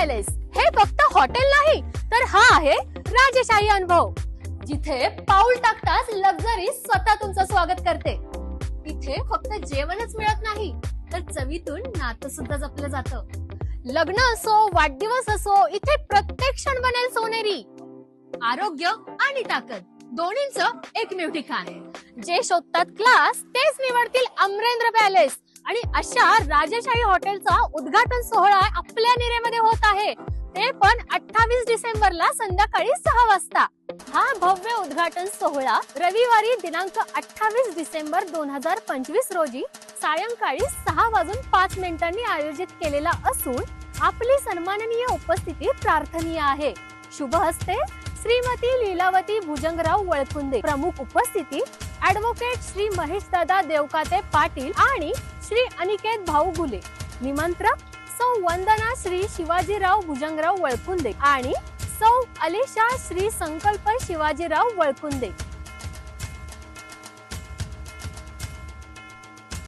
Palace हे फक्त hotel नाही, तर हा आहे राजेशाही अनुभव, जिथे पाऊल टाकताच लक्झरी स्वतः तुमचं स्वागत करते. इथे फक्त जेवणच मिळत नाही, तर चवीतून नातं सुद्धा जपलं जातं. लग्न असो, वाढदिवस असो, इथे प्रत्येक क्षण बनेल सोनेरी. आरोग्य आणि ताकद दोन्हींचं एकमेव ठिकाण आहे. जे शोधतात क्लास तेच निवडतील अमरेंद्र पॅलेस. आणि अशा राजेशाही हॉटेलचा उद्घाटन सोहळा आपल्या निरेमध्ये होत आहे, ते पण 28 डिसेंबरला संध्याकाळी 6 वाजता. हा भव्य उद्घाटन सोहळा रविवारी दिनांक 28 डिसेंबर 2025 रोजी सायंकाळी 6:05 आयोजित केलेला असून आपली सन्माननीय उपस्थिती प्रार्थनीय आहे. शुभ हस्ते श्रीमती लीलावती भुजंगराव वळखुंदे. प्रमुख उपस्थिती ऍडव्होकेट श्री महेशदादा देवकाते पाटील आणि श्री अनिकेत भाऊ गुले. निमंत्रक सौ वंदना श्री शिवाजीराव भुजंगराव वळखुंदे आणि सौ अलिशा श्री संकल्प शिवाजीराव वळखुंदे.